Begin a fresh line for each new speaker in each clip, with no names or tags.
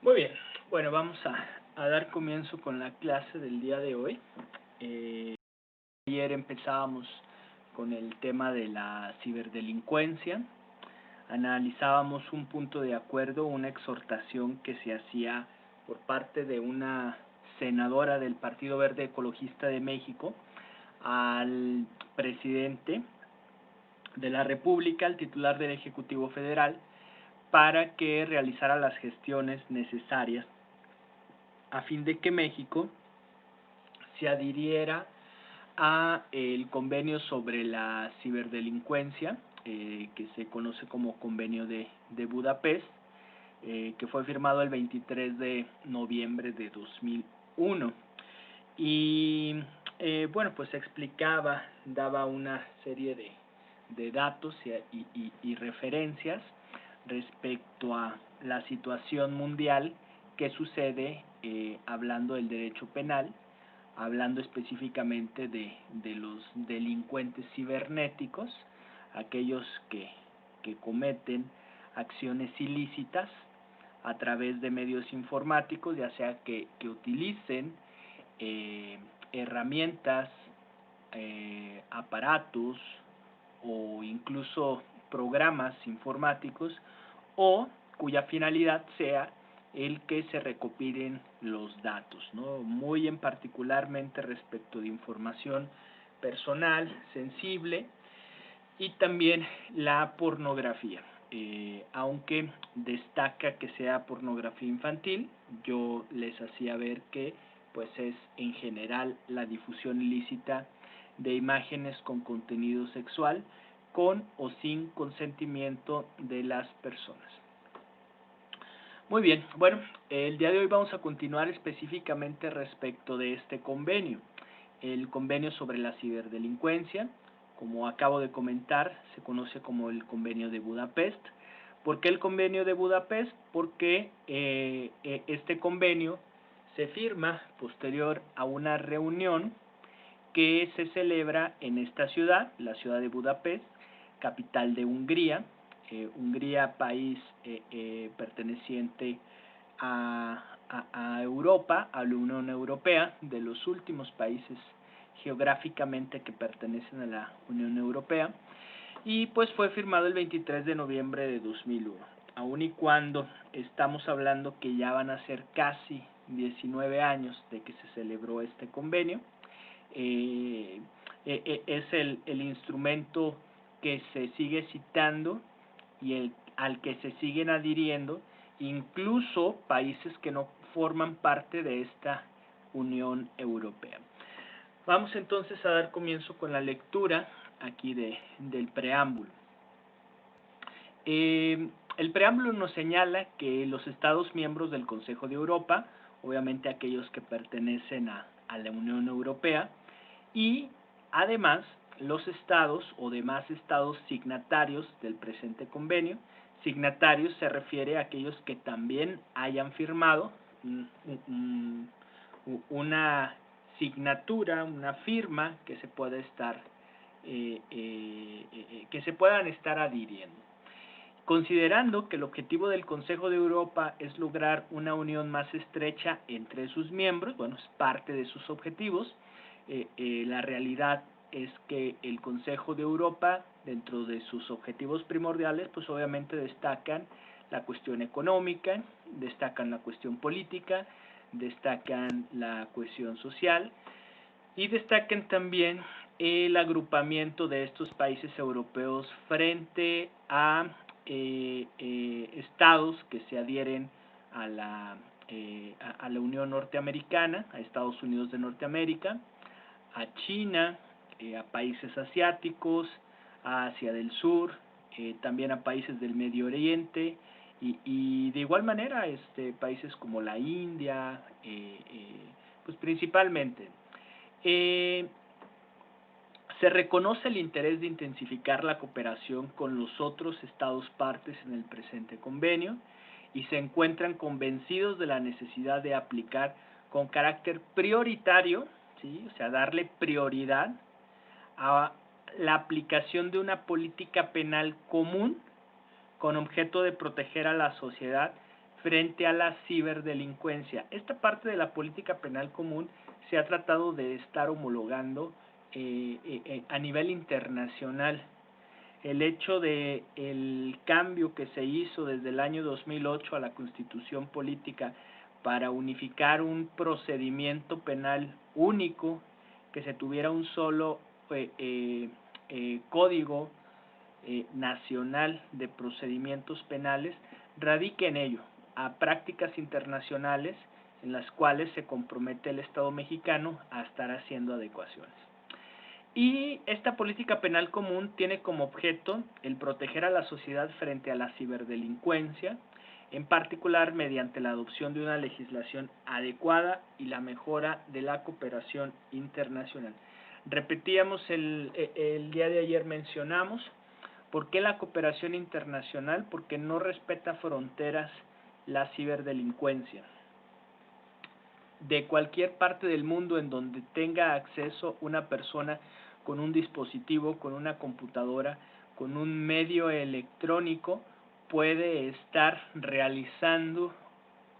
Muy bien, bueno, vamos a dar comienzo con la clase del día de hoy. Ayer empezábamos con el tema de la ciberdelincuencia, analizábamos un punto de acuerdo, una exhortación que se hacía por parte de una senadora del Partido Verde Ecologista de México al presidente de la República, al titular del Ejecutivo Federal, para que realizara las gestiones necesarias a fin de que México se adhiriera a el convenio sobre la ciberdelincuencia, que se conoce como Convenio de Budapest, que fue firmado el 23 de noviembre de 2001. Y bueno, pues explicaba, daba una serie de datos y referencias respecto a la situación mundial que sucede hablando del derecho penal, hablando específicamente de los delincuentes cibernéticos, aquellos que cometen acciones ilícitas a través de medios informáticos, ya sea que utilicen herramientas, aparatos o incluso programas informáticos, o cuya finalidad sea el que se recopilen los datos, ¿no? Muy en particularmente respecto de información personal, sensible, y también la pornografía. Aunque destaca que sea pornografía infantil, yo les hacía ver que pues es en general la difusión ilícita de imágenes con contenido sexual, con o sin consentimiento de las personas. Muy bien, bueno, el día de hoy vamos a continuar específicamente respecto de este convenio, el convenio sobre la ciberdelincuencia. Como acabo de comentar, se conoce como el Convenio de Budapest. ¿Por qué el Convenio de Budapest? Porque este convenio se firma posterior a una reunión que se celebra en esta ciudad, la ciudad de Budapest, capital de Hungría. Hungría, país perteneciente a Europa, a la Unión Europea, de los últimos países geográficamente que pertenecen a la Unión Europea, y pues fue firmado el 23 de noviembre de 2001. Aun y cuando estamos hablando que ya van a ser casi 19 años de que se celebró este convenio, es el instrumento que se sigue citando y al que se siguen adhiriendo incluso países que no forman parte de esta Unión Europea. Vamos entonces a dar comienzo con la lectura aquí del preámbulo. El preámbulo nos señala que los Estados miembros del Consejo de Europa, obviamente aquellos que pertenecen a la Unión Europea, y además los estados o demás estados signatarios del presente convenio. Signatarios se refiere a aquellos que también hayan firmado una signatura, una firma que se pueda estar que se puedan estar adhiriendo. Considerando que el objetivo del Consejo de Europa es lograr una unión más estrecha entre sus miembros, bueno, es parte de sus objetivos. La realidad es que el Consejo de Europa, dentro de sus objetivos primordiales, pues obviamente destacan la cuestión económica, destacan la cuestión política, destacan la cohesión social y destacan también el agrupamiento de estos países europeos frente a estados que se adhieren a la Unión Norteamericana, a Estados Unidos de Norteamérica, a China, a países asiáticos, a Asia del Sur, también a países del Medio Oriente y de igual manera países como la India, pues principalmente. Se reconoce el interés de intensificar la cooperación con los otros estados partes en el presente convenio y se encuentran convencidos de la necesidad de aplicar con carácter prioritario, ¿sí? O sea, darle prioridad a la aplicación de una política penal común con objeto de proteger a la sociedad frente a la ciberdelincuencia. Esta parte de la política penal común se ha tratado de estar homologando a nivel internacional. El hecho de el cambio que se hizo desde el año 2008 a la Constitución Política para unificar un procedimiento penal único, que se tuviera un solo código nacional de procedimientos penales, radica en ello, a prácticas internacionales en las cuales se compromete el Estado mexicano a estar haciendo adecuaciones. Y esta política penal común tiene como objeto el proteger a la sociedad frente a la ciberdelincuencia, en particular mediante la adopción de una legislación adecuada y la mejora de la cooperación internacional. Repetíamos el día de ayer, mencionamos, ¿por qué la cooperación internacional? Porque no respeta fronteras la ciberdelincuencia. De cualquier parte del mundo en donde tenga acceso una persona con un dispositivo, con una computadora, con un medio electrónico, puede estar realizando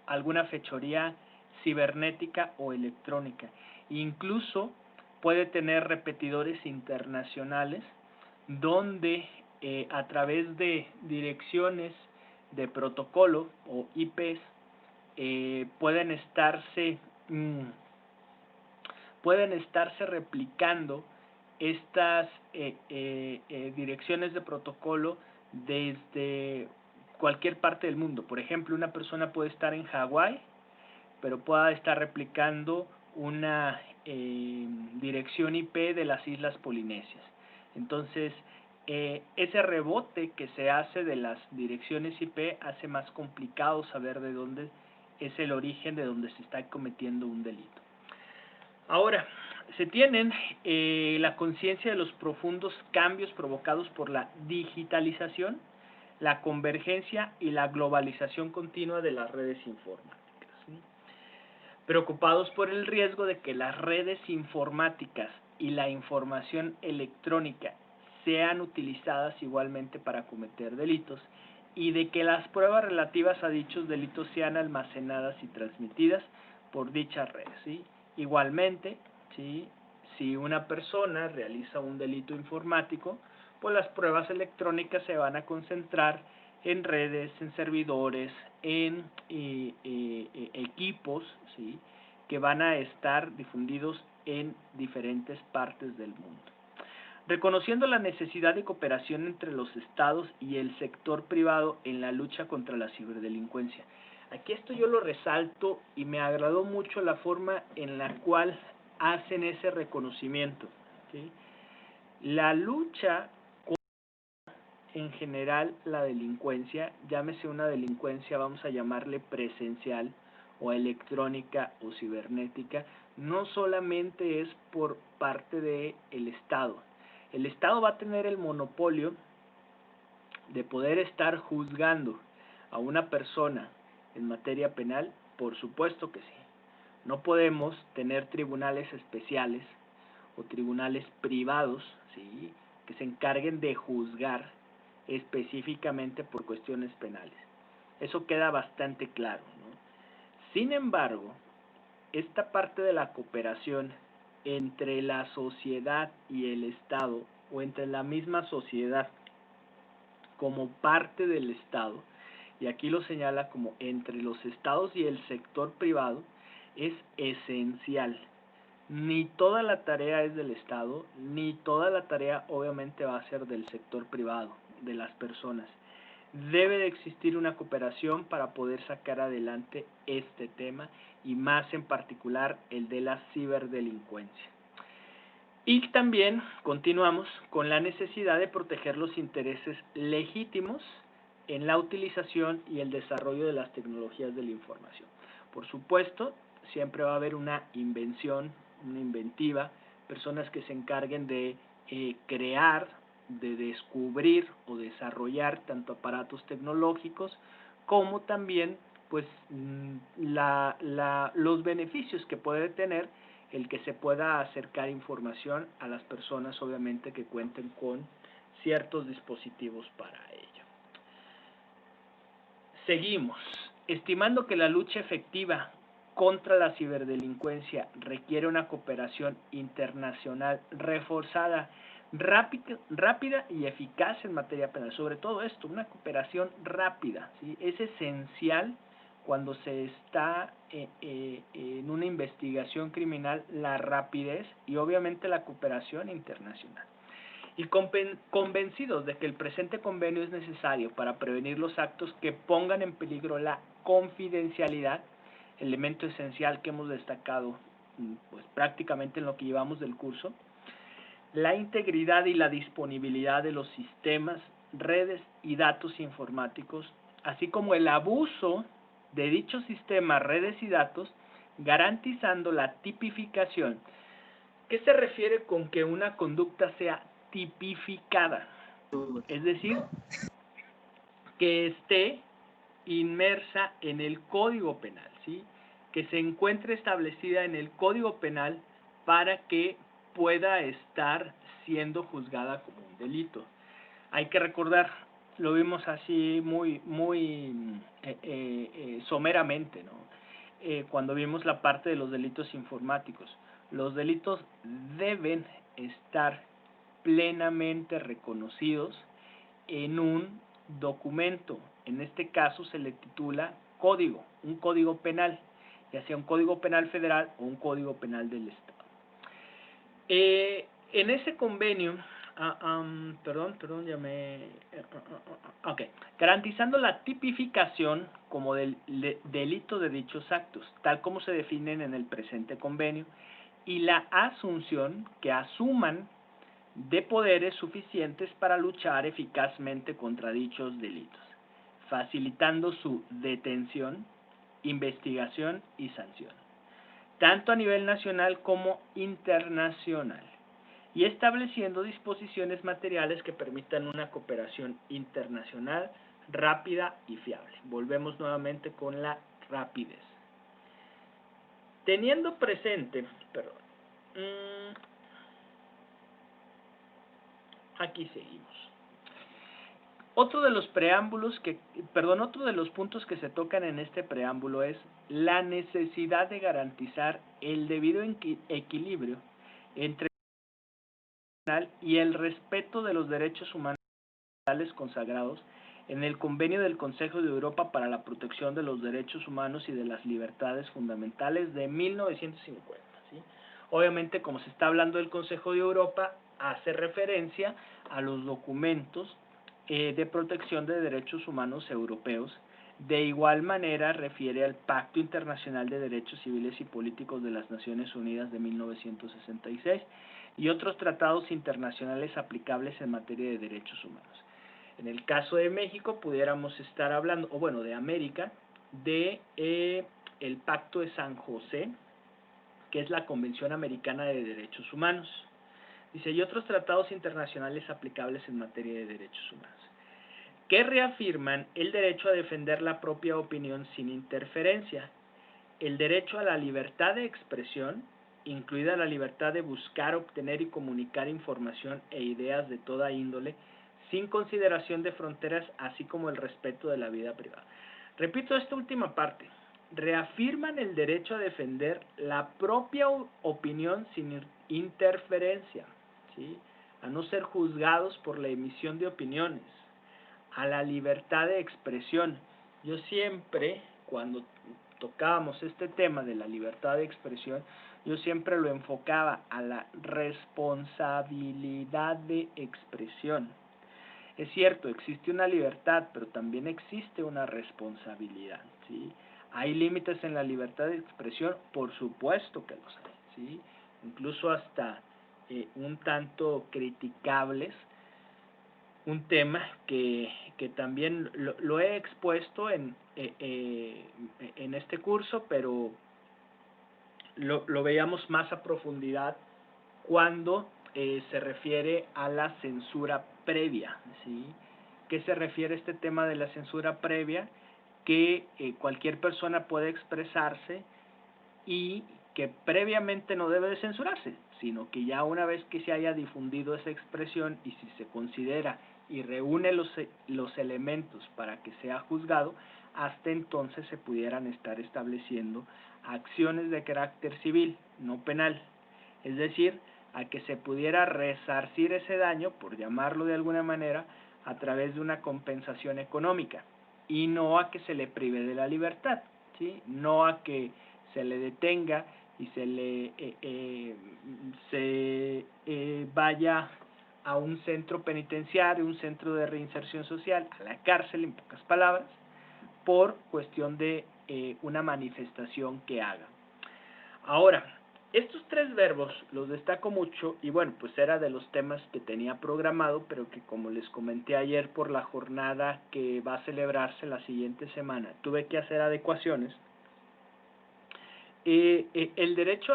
alguna fechoría cibernética o electrónica. Incluso puede tener repetidores internacionales donde a través de direcciones de protocolo o IPs pueden estarse replicando estas direcciones de protocolo desde cualquier parte del mundo. Por ejemplo, una persona puede estar en Hawái, pero pueda estar replicando una dirección IP de las Islas Polinesias. Entonces, ese rebote que se hace de las direcciones IP hace más complicado saber de dónde es el origen de donde se está cometiendo un delito. Ahora, se tienen la conciencia de los profundos cambios provocados por la digitalización, la convergencia y la globalización continua de las redes informáticas, ¿sí? Preocupados por el riesgo de que las redes informáticas y la información electrónica sean utilizadas igualmente para cometer delitos y de que las pruebas relativas a dichos delitos sean almacenadas y transmitidas por dichas redes, ¿sí? Igualmente, ¿sí?, si una persona realiza un delito informático, pues las pruebas electrónicas se van a concentrar en redes, en servidores, en equipos, ¿sí?, que van a estar difundidos en diferentes partes del mundo. Reconociendo la necesidad de cooperación entre los estados y el sector privado en la lucha contra la ciberdelincuencia. Aquí esto yo lo resalto y me agradó mucho la forma en la cual hacen ese reconocimiento, ¿sí? La lucha en general, la delincuencia, llámese una delincuencia, vamos a llamarle presencial o electrónica o cibernética, no solamente es por parte del Estado. El Estado va a tener el monopolio de poder estar juzgando a una persona en materia penal, por supuesto que sí. No podemos tener tribunales especiales o tribunales privados, ¿sí?, que se encarguen de juzgar específicamente por cuestiones penales. Eso queda bastante claro, ¿no? Sin embargo, esta parte de la cooperación entre la sociedad y el Estado, o entre la misma sociedad como parte del Estado, y aquí lo señala como entre los estados y el sector privado, es esencial. Ni toda la tarea es del Estado, ni toda la tarea obviamente va a ser del sector privado, de las personas. Debe de existir una cooperación para poder sacar adelante este tema y más en particular el de la ciberdelincuencia. Y también continuamos con la necesidad de proteger los intereses legítimos en la utilización y el desarrollo de las tecnologías de la información. Por supuesto, siempre va a haber una invención, una inventiva, personas que se encarguen de crear, de descubrir o desarrollar tanto aparatos tecnológicos como también pues los beneficios que puede tener el que se pueda acercar información a las personas, obviamente, que cuenten con ciertos dispositivos para ello. Seguimos. estimando que la lucha efectiva contra la ciberdelincuencia requiere una cooperación internacional reforzada, rápida y eficaz en materia penal. Sobre todo esto, una cooperación rápida, ¿sí? Es esencial cuando se está en una investigación criminal, la rapidez y obviamente la cooperación internacional. Y convencidos de que el presente convenio es necesario para prevenir los actos que pongan en peligro la confidencialidad, elemento esencial que hemos destacado pues prácticamente en lo que llevamos del curso, la integridad y la disponibilidad de los sistemas, redes y datos informáticos, así como el abuso de dichos sistemas, redes y datos, garantizando la tipificación. ¿Qué se refiere con que una conducta sea tipificada? Es decir, que esté inmersa en el Código Penal, ¿sí? Que se encuentre establecida en el Código Penal para que pueda estar siendo juzgada como un delito. Hay que recordar, lo vimos así muy someramente, ¿no? Cuando vimos la parte de los delitos informáticos. Los delitos deben estar plenamente reconocidos en un documento. En este caso se le titula código, un código penal, ya sea un código penal federal o un código penal del Estado. En ese convenio, garantizando la tipificación como delito de dichos actos, tal como se definen en el presente convenio, y la asunción que asuman de poderes suficientes para luchar eficazmente contra dichos delitos, facilitando su detención, investigación y sanción, tanto a nivel nacional como internacional, y estableciendo disposiciones materiales que permitan una cooperación internacional rápida y fiable. Volvemos nuevamente con la rapidez. Teniendo presente, aquí seguimos. Otro de los puntos que se tocan en este preámbulo es la necesidad de garantizar el debido equilibrio entre y el respeto de los derechos humanos consagrados en el Convenio del Consejo de Europa para la Protección de los Derechos Humanos y de las Libertades Fundamentales de 1950. ¿Sí? Obviamente, como se está hablando del Consejo de Europa, hace referencia a los documentos de protección de derechos humanos europeos. De igual manera, refiere al Pacto Internacional de Derechos Civiles y Políticos de las Naciones Unidas de 1966 y otros tratados internacionales aplicables en materia de derechos humanos. En el caso de México, pudiéramos estar hablando, o bueno, de América, de el Pacto de San José, que es la Convención Americana de Derechos Humanos. Dice, y otros tratados internacionales aplicables en materia de derechos humanos, que reafirman el derecho a defender la propia opinión sin interferencia, el derecho a la libertad de expresión, incluida la libertad de buscar, obtener y comunicar información e ideas de toda índole, sin consideración de fronteras, así como el respeto de la vida privada. Repito esta última parte. Reafirman el derecho a defender la propia opinión sin interferencia, ¿sí? A no ser juzgados por la emisión de opiniones, a la libertad de expresión. Yo siempre, cuando tocábamos este tema de la libertad de expresión, yo siempre lo enfocaba a la responsabilidad de expresión. Es cierto, existe una libertad, pero también existe una responsabilidad, ¿sí? ¿Hay límites en la libertad de expresión? Por supuesto que los hay, ¿sí? Incluso hasta un tanto criticables. Un tema que también lo he expuesto en este curso, pero lo veíamos más a profundidad cuando se refiere a la censura previa, ¿sí? ¿Qué se refiere a este tema de la censura previa? Que cualquier persona puede expresarse y que previamente no debe de censurarse, sino que ya una vez que se haya difundido esa expresión y si se considera y reúne los elementos para que sea juzgado, hasta entonces se pudieran estar estableciendo acciones de carácter civil, no penal. Es decir, a que se pudiera resarcir ese daño, por llamarlo de alguna manera, a través de una compensación económica, y no a que se le prive de la libertad, ¿sí? No a que se le detenga y se vaya a un centro penitenciario, un centro de reinserción social, a la cárcel, en pocas palabras, por cuestión de una manifestación que haga. Ahora, estos tres verbos los destaco mucho y bueno, pues era de los temas que tenía programado, pero que como les comenté ayer por la jornada que va a celebrarse la siguiente semana, tuve que hacer adecuaciones. El derecho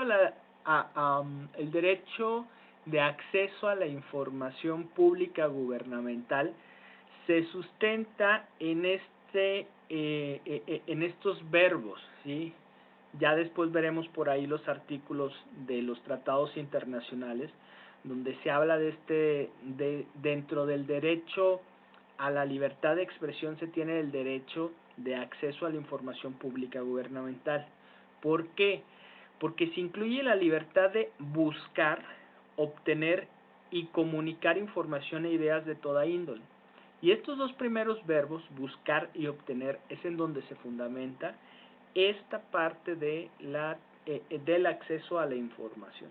el derecho de acceso a la información pública gubernamental se sustenta en en estos verbos, ¿sí? Ya después veremos por ahí los artículos de los tratados internacionales donde se habla dentro del derecho a la libertad de expresión se tiene el derecho de acceso a la información pública gubernamental. ¿Por qué? Porque se incluye la libertad de buscar, obtener y comunicar información e ideas de toda índole. Y estos dos primeros verbos, buscar y obtener, es en donde se fundamenta esta parte del acceso a la información.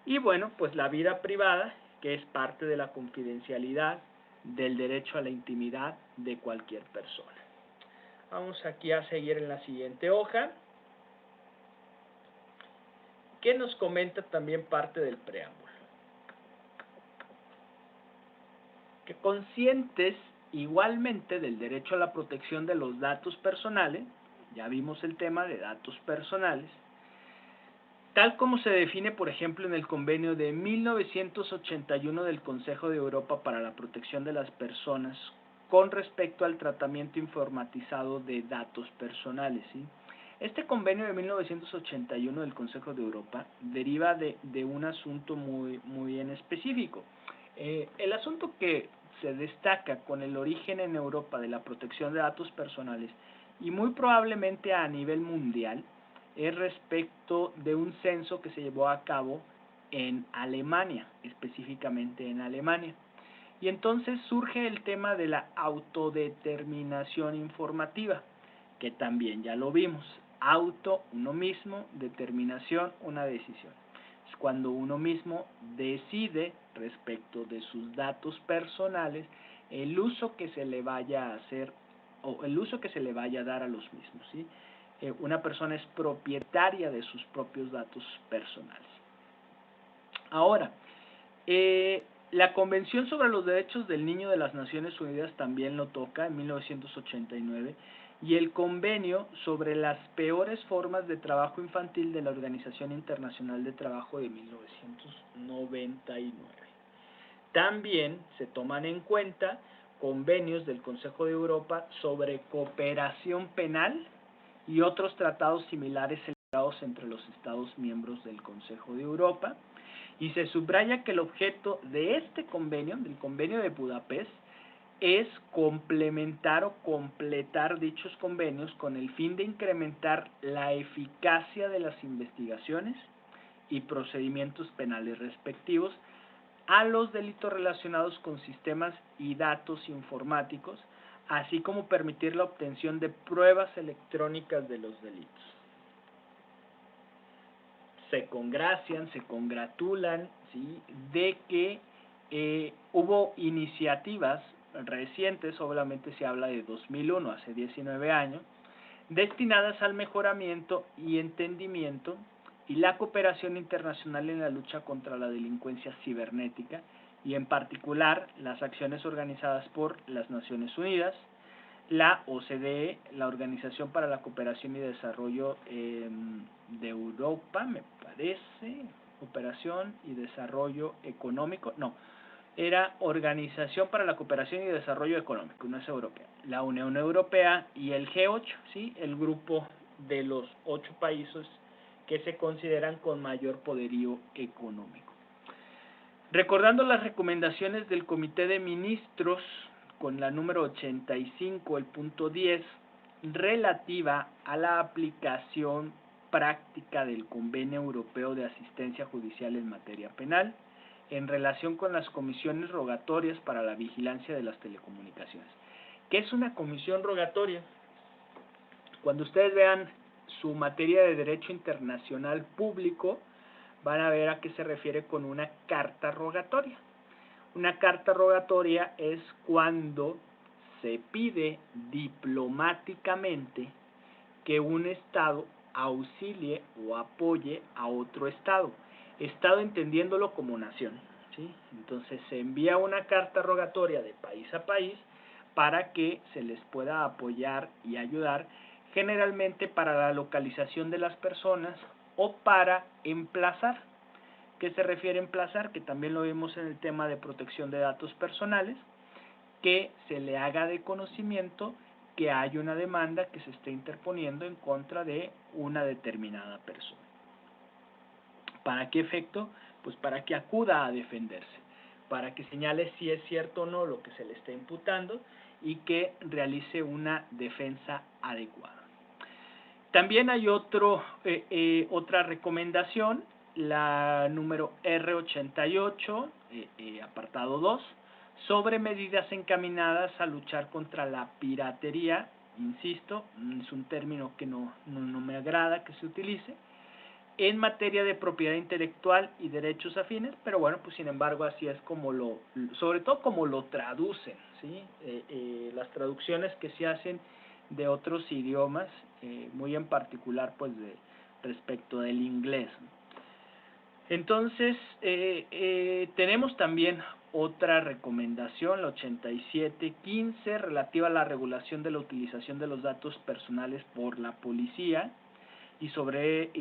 Y bueno, pues la vida privada, que es parte de la confidencialidad, del derecho a la intimidad de cualquier persona. Vamos aquí a seguir en la siguiente hoja, que nos comenta también parte del preámbulo. Que conscientes igualmente del derecho a la protección de los datos personales, ya vimos el tema de datos personales, tal como se define, por ejemplo, en el convenio de 1981 del Consejo de Europa para la protección de las personas con respecto al tratamiento informatizado de datos personales, ¿sí? Este convenio de 1981 del Consejo de Europa deriva de un asunto muy en específico. El asunto que se destaca con el origen en Europa de la protección de datos personales y muy probablemente a nivel mundial es respecto de un censo que se llevó a cabo en Alemania, específicamente en Alemania. Y entonces surge el tema de la autodeterminación informativa, que también ya lo vimos. Auto, uno mismo, determinación, una decisión. Es cuando uno mismo decide respecto de sus datos personales el uso que se le vaya a hacer o el uso que se le vaya a dar a los mismos, ¿sí? Una persona es propietaria de sus propios datos personales. Ahora, la Convención sobre los Derechos del Niño de las Naciones Unidas también lo toca en 1989 y el Convenio sobre las peores formas de trabajo infantil de la Organización Internacional de Trabajo de 1999. También se toman en cuenta convenios del Consejo de Europa sobre cooperación penal y otros tratados similares celebrados entre los Estados miembros del Consejo de Europa, y se subraya que el objeto de este convenio, del convenio de Budapest, es complementar o completar dichos convenios con el fin de incrementar la eficacia de las investigaciones y procedimientos penales respectivos a los delitos relacionados con sistemas y datos informáticos, así como permitir la obtención de pruebas electrónicas de los delitos. Se congracian, se congratulan, ¿sí?, de que hubo iniciativas recientes, obviamente se habla de 2001, hace 19 años, destinadas al mejoramiento y entendimiento y la cooperación internacional en la lucha contra la delincuencia cibernética y en particular las acciones organizadas por las Naciones Unidas, la OCDE, la Organización para la Cooperación y Desarrollo de Europa, me parece, Cooperación y Desarrollo Económico, no, era Organización para la Cooperación y Desarrollo Económico, no es europea, la Unión Europea y el G8, ¿sí?, el grupo de los 8 países que se consideran con mayor poderío económico. Recordando las recomendaciones del Comité de Ministros con la número 85, el punto 10, relativa a la aplicación práctica del Convenio Europeo de Asistencia Judicial en materia penal en relación con las comisiones rogatorias para la vigilancia de las telecomunicaciones. ¿Qué es una comisión rogatoria? Cuando ustedes vean su materia de Derecho Internacional Público, van a ver a qué se refiere con una carta rogatoria. Una carta rogatoria es cuando se pide diplomáticamente que un Estado auxilie o apoye a otro Estado. Estado entendiéndolo como nación, ¿sí? Entonces se envía una carta rogatoria de país a país para que se les pueda apoyar y ayudar, generalmente para la localización de las personas o para emplazar. ¿Qué se refiere a emplazar? Que también lo vimos en el tema de protección de datos personales, que se le haga de conocimiento que hay una demanda que se está interponiendo en contra de una determinada persona. ¿Para qué efecto? Pues para que acuda a defenderse, para que señale si es cierto o no lo que se le está imputando y que realice una defensa adecuada. También hay otra recomendación, la número R88, apartado 2, sobre medidas encaminadas a luchar contra la piratería. Insisto, es un término que no me agrada que se utilice, en materia de propiedad intelectual y derechos afines, pero bueno, pues sin embargo así es como sobre todo como lo traducen, ¿sí? Las traducciones que se hacen de otros idiomas, muy en particular pues respecto del inglés. Entonces, tenemos también otra recomendación, la 8715, relativa a la regulación de la utilización de los datos personales por la policía, y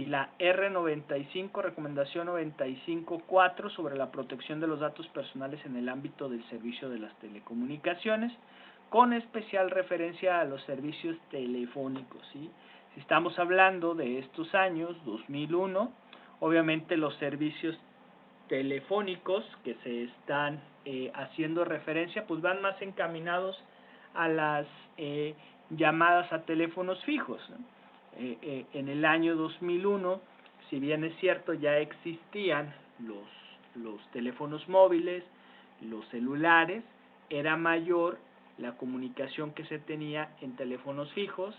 la R95, recomendación 95.4, sobre la protección de los datos personales en el ámbito del servicio de las telecomunicaciones, con especial referencia a los servicios telefónicos, ¿sí? Si estamos hablando de estos años, 2001, obviamente los servicios telefónicos que se están haciendo referencia, pues van más encaminados a las llamadas a teléfonos fijos, ¿no? En el año 2001, si bien es cierto, ya existían los teléfonos móviles, los celulares, era mayor la comunicación que se tenía en teléfonos fijos,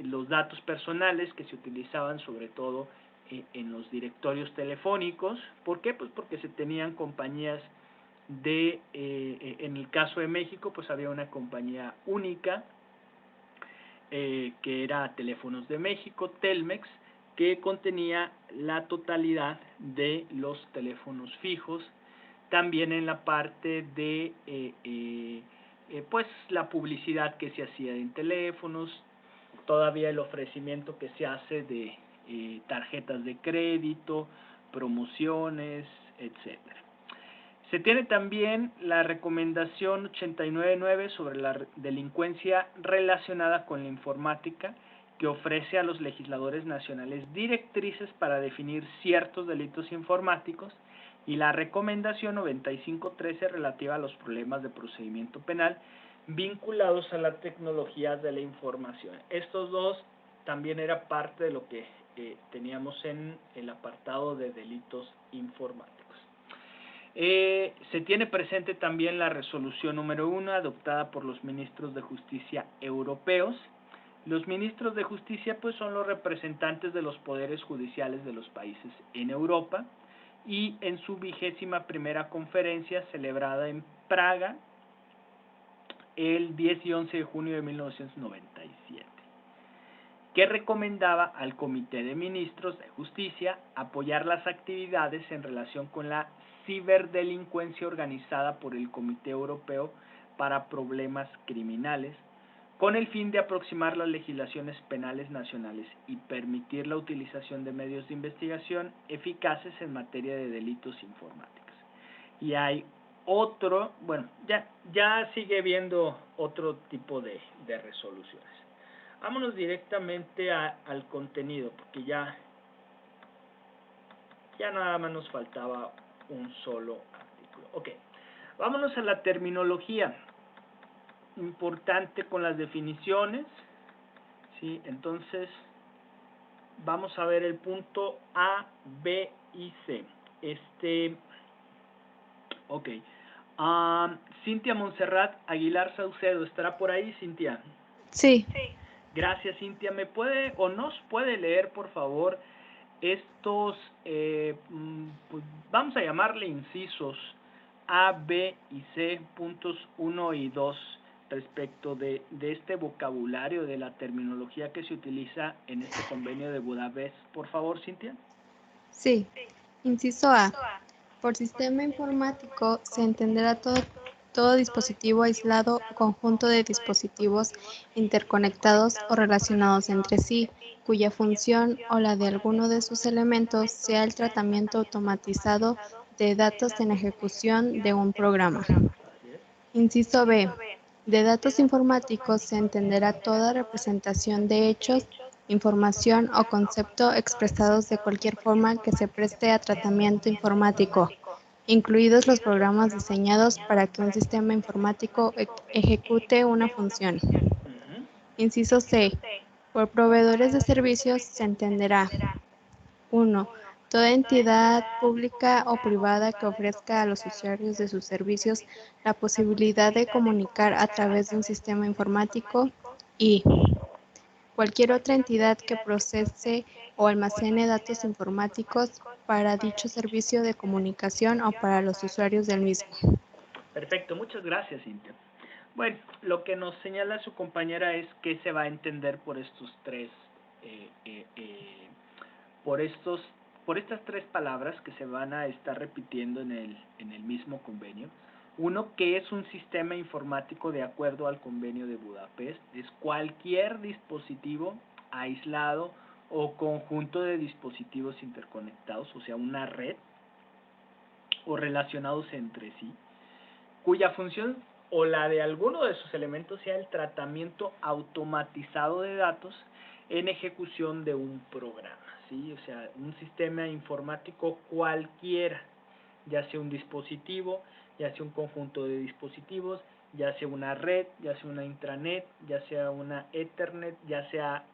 los datos personales que se utilizaban sobre todo en los directorios telefónicos. ¿Por qué? Pues porque se tenían compañías en el caso de México, pues había una compañía única, que era Teléfonos de México, Telmex, que contenía la totalidad de los teléfonos fijos. También en la parte de pues la publicidad que se hacía en teléfonos, todavía el ofrecimiento que se hace de tarjetas de crédito, promociones, etcétera. Se tiene también la recomendación 89.9 sobre la delincuencia relacionada con la informática, que ofrece a los legisladores nacionales directrices para definir ciertos delitos informáticos, y la recomendación 95.13 relativa a los problemas de procedimiento penal vinculados a la tecnología de la información. Estos dos también era parte de lo que teníamos en el apartado de delitos informáticos. Se tiene presente también la resolución número 1 adoptada por los ministros de justicia europeos. Los ministros de justicia pues son los representantes de los poderes judiciales de los países en Europa, y en su 21ª conferencia celebrada en Praga el 10 y 11 de junio de 1997, que recomendaba al Comité de Ministros de Justicia apoyar las actividades en relación con la ciberdelincuencia organizada por el Comité Europeo para Problemas Criminales, con el fin de aproximar las legislaciones penales nacionales y permitir la utilización de medios de investigación eficaces en materia de delitos informáticos. Y hay otro, bueno, ya sigue viendo otro tipo de resoluciones. Vámonos directamente al contenido, porque ya nada más nos faltaba un solo artículo. Ok, vámonos a la terminología. Importante con las definiciones. ¿sí? Entonces, vamos a ver el punto A, B y C. Ok. Cintia Montserrat Aguilar Saucedo, ¿estará por ahí, Cintia?
Sí,
Gracias, Cintia. ¿Me puede o nos puede leer, por favor, estos, pues, vamos a llamarle incisos A, B y C, puntos 1 y 2, respecto de este vocabulario, de la terminología que se utiliza en este convenio de Budapest? Por favor, Cintia.
sí. Inciso A. Por sistema informático se entenderá todo dispositivo aislado o conjunto de dispositivos interconectados o relacionados entre sí, cuya función o la de alguno de sus elementos sea el tratamiento automatizado de datos en ejecución de un programa.
Así es.
Inciso B. De datos informáticos se entenderá toda representación de hechos, información o concepto expresados de cualquier forma que se preste a tratamiento informático, incluidos los programas diseñados para que un sistema informático ejecute una función.
Ujú.
Inciso C. Por proveedores de servicios se entenderá 1. Toda entidad pública o privada que ofrezca a los usuarios de sus servicios la posibilidad de comunicar a través de un sistema informático y cualquier otra entidad que procese o almacene datos informáticos para dicho servicio de comunicación o para los usuarios del mismo.
Perfecto, muchas gracias, Cintia. Bueno, lo que nos señala su compañera es que se va a entender por estos tres, eh, eh, eh, por estos, por estas tres palabras que se van a estar repitiendo en el mismo convenio. Uno, que es un sistema informático de acuerdo al convenio de Budapest, es cualquier dispositivo aislado o conjunto de dispositivos interconectados, o sea, una red, o relacionados entre sí, cuya función o la de alguno de sus elementos sea el tratamiento automatizado de datos en ejecución de un programa, ¿sí? O sea, un sistema informático cualquiera, ya sea un dispositivo, ya sea un conjunto de dispositivos, ya sea una red, ya sea una intranet, ya sea una Ethernet, ya sea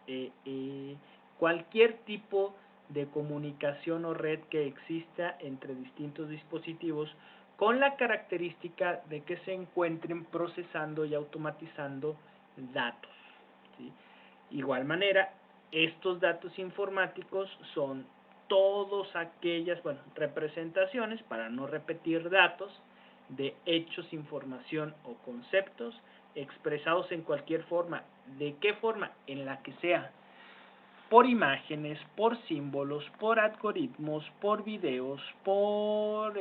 cualquier tipo de comunicación o red que exista entre distintos dispositivos, con la característica de que se encuentren procesando y automatizando datos, ¿sí? Igual manera, estos datos informáticos son todas aquellas, bueno, representaciones, para no repetir datos, de hechos, información o conceptos expresados en cualquier forma. ¿De qué forma? En la que sea, por imágenes, por símbolos, por algoritmos, por videos, por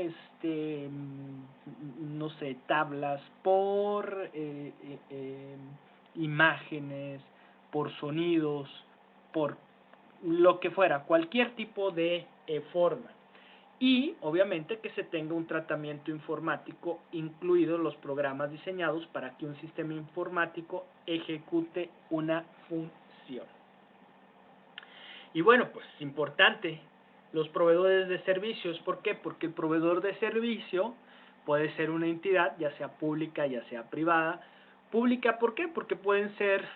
no sé, tablas, por imágenes, por sonidos, por lo que fuera, cualquier tipo de forma. Y obviamente que se tenga un tratamiento informático, incluidos los programas diseñados para que un sistema informático ejecute una función. Y bueno, pues es importante, los proveedores de servicios, ¿por qué? Porque el proveedor de servicio puede ser una entidad, ya sea pública, ya sea privada. Pública, ¿por qué? Porque pueden ser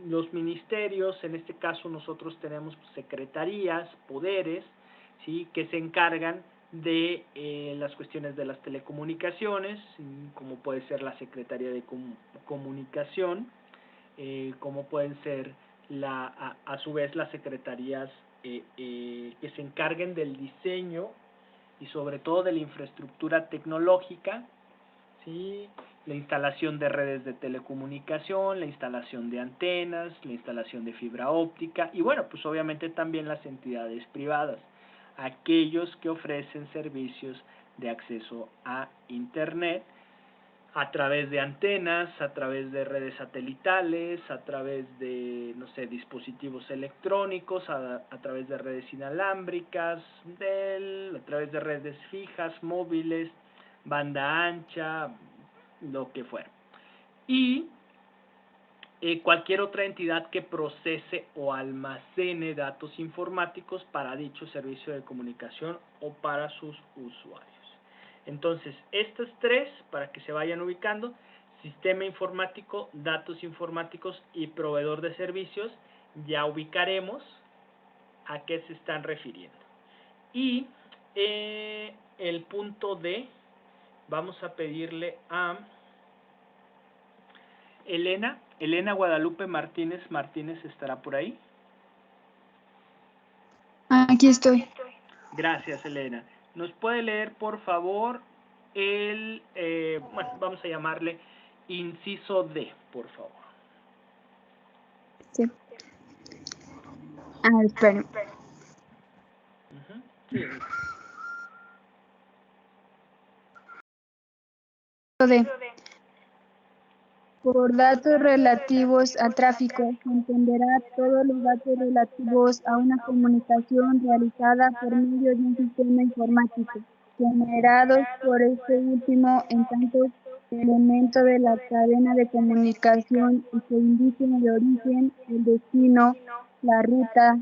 los ministerios, en este caso nosotros tenemos secretarías, poderes, ¿sí? Que se encargan de las cuestiones de las telecomunicaciones, como puede ser la Secretaría de Comunicación, como pueden ser a su vez las secretarías que se encarguen del diseño y sobre todo de la infraestructura tecnológica, ¿sí? La instalación de redes de telecomunicación, la instalación de antenas, la instalación de fibra óptica y bueno, pues obviamente también las entidades privadas, aquellos que ofrecen servicios de acceso a Internet a través de antenas, a través de redes satelitales, a través de, no sé, dispositivos electrónicos, a través de redes inalámbricas, a través de redes fijas, móviles, banda ancha, lo que fuera. Y cualquier otra entidad que procese o almacene datos informáticos para dicho servicio de comunicación o para sus usuarios. Entonces, estas tres, para que se vayan ubicando, sistema informático, datos informáticos y proveedor de servicios, ya ubicaremos a qué se están refiriendo. Y el punto D, vamos a pedirle a Elena Guadalupe Martínez. Martínez estará por ahí.
Aquí estoy.
Gracias, Elena. ¿Nos puede leer, por favor, bueno, vamos a llamarle inciso D, por favor?
Sí. Esperen.
Sí.
D. Por datos relativos al tráfico, se entenderá todos los datos relativos a una comunicación realizada por medio de un sistema informático, generados por este último en tanto elemento de la cadena de comunicación y que indiquen el origen, el destino, la ruta,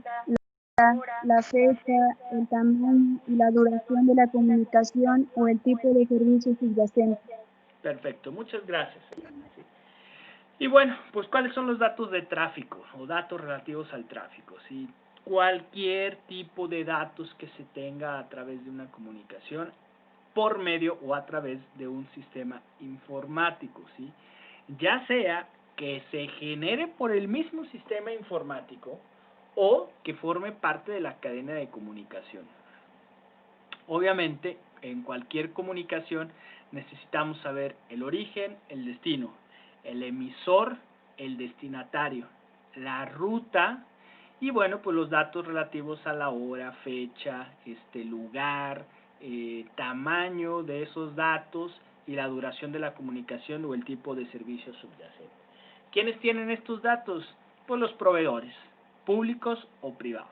la fecha, el tamaño y la duración de la comunicación o el tipo de servicio subyacente.
Perfecto, muchas gracias. Sí. Y bueno, pues ¿cuáles son los datos de tráfico o datos relativos al tráfico? ¿Sí? Cualquier tipo de datos que se tenga a través de una comunicación por medio o a través de un sistema informático, ¿sí? Ya sea que se genere por el mismo sistema informático o que forme parte de la cadena de comunicación. Obviamente, en cualquier comunicación necesitamos saber el origen, el destino, el emisor, el destinatario, la ruta y bueno, pues los datos relativos a la hora, fecha, lugar, tamaño de esos datos y la duración de la comunicación o el tipo de servicio subyacente. ¿Quiénes tienen estos datos? Pues los proveedores, públicos o privados.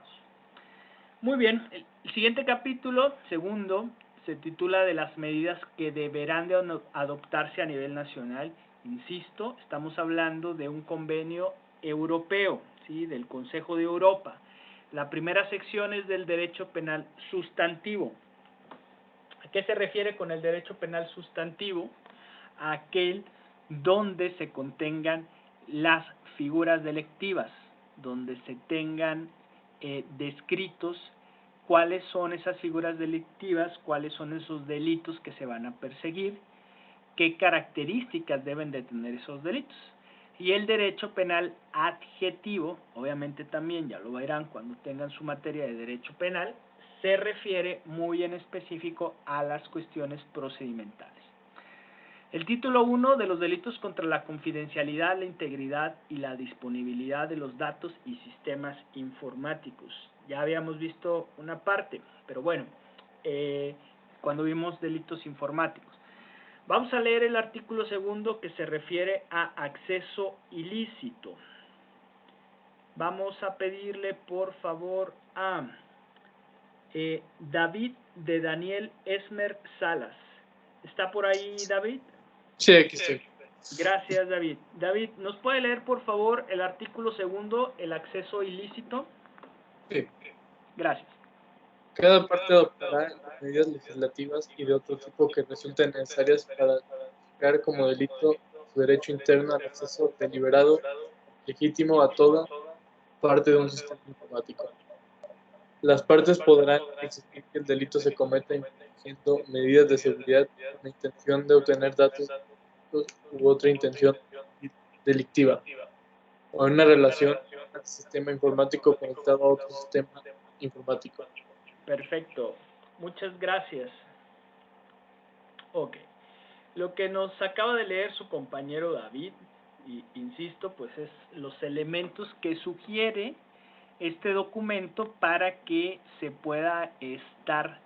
Muy bien, el siguiente capítulo, segundo, se titula de las medidas que deberán de adoptarse a nivel nacional. Insisto, estamos hablando de un convenio europeo, ¿sí? Del Consejo de Europa. La primera sección es del derecho penal sustantivo. ¿A qué se refiere con el derecho penal sustantivo? A aquel donde se contengan las figuras delictivas, donde se tengan descritos cuáles son esas figuras delictivas, cuáles son esos delitos que se van a perseguir, qué características deben de tener esos delitos. Y el derecho penal adjetivo, obviamente también ya lo verán cuando tengan su materia de derecho penal, se refiere muy en específico a las cuestiones procedimentales. El título 1 de los delitos contra la confidencialidad, la integridad y la disponibilidad de los datos y sistemas informáticos. Ya habíamos visto una parte, pero bueno, cuando vimos delitos informáticos. Vamos a leer el artículo 2 que se refiere a acceso ilícito. Vamos a pedirle por favor a David de Daniel Esmer Salas. ¿Está por ahí, David?
Sí, aquí estoy.
Gracias, David. David, ¿nos puede leer, por favor, el artículo 2, el acceso ilícito?
Sí.
Gracias.
Cada parte adoptará las medidas legislativas y de otro tipo que resulten necesarias para crear como delito su derecho interno al acceso deliberado, legítimo a toda parte de un sistema informático. Las partes podrán exigir que el delito se cometa infringiendo medidas de seguridad con la intención de obtener datos u otra intención delictiva, o en una relación al sistema informático conectado a otro sistema informático.
Perfecto. Muchas gracias. Ok. Lo que nos acaba de leer su compañero David, y insisto, pues es los elementos que sugiere este documento para que se pueda estar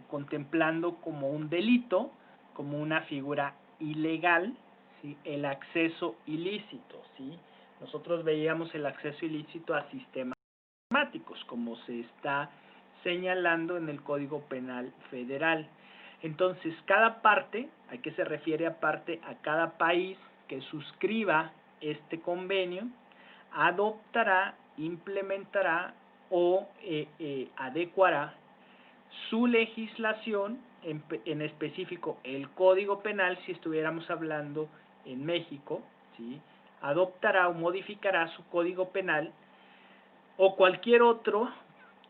contemplando como un delito, como una figura ilegal, ¿sí? El acceso ilícito, ¿sí? Nosotros veíamos el acceso ilícito a sistemas informáticos, como se está señalando en el Código Penal Federal. Entonces, cada parte, ¿a qué se refiere aparte? A cada país que suscriba este convenio, adoptará, implementará o adecuará su legislación, en específico el Código Penal, si estuviéramos hablando en México, ¿sí?, adoptará o modificará su código penal o cualquier otro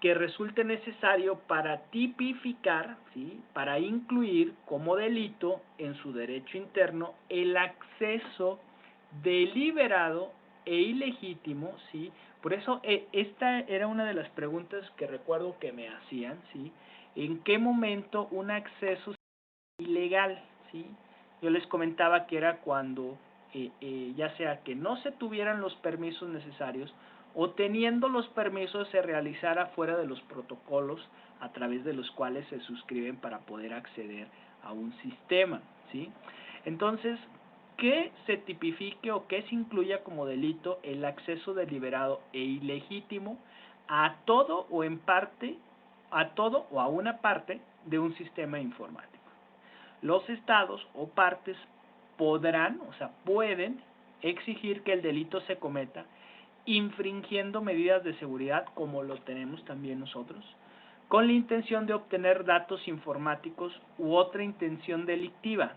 que resulte necesario para tipificar, ¿sí?, para incluir como delito en su derecho interno el acceso deliberado e ilegítimo, ¿sí? Por eso esta era una de las preguntas que recuerdo que me hacían, ¿sí? ¿En qué momento un acceso es ilegal? ¿Sí? Yo les comentaba que era cuando ya sea que no se tuvieran los permisos necesarios o teniendo los permisos se realizara fuera de los protocolos a través de los cuales se suscriben para poder acceder a un sistema, ¿sí? Entonces, que se tipifique o que se incluya como delito el acceso deliberado e ilegítimo a todo o en parte, a todo o a una parte de un sistema informático. Los estados o partes podrán, o sea, pueden exigir que el delito se cometa infringiendo medidas de seguridad, como lo tenemos también nosotros, con la intención de obtener datos informáticos u otra intención delictiva,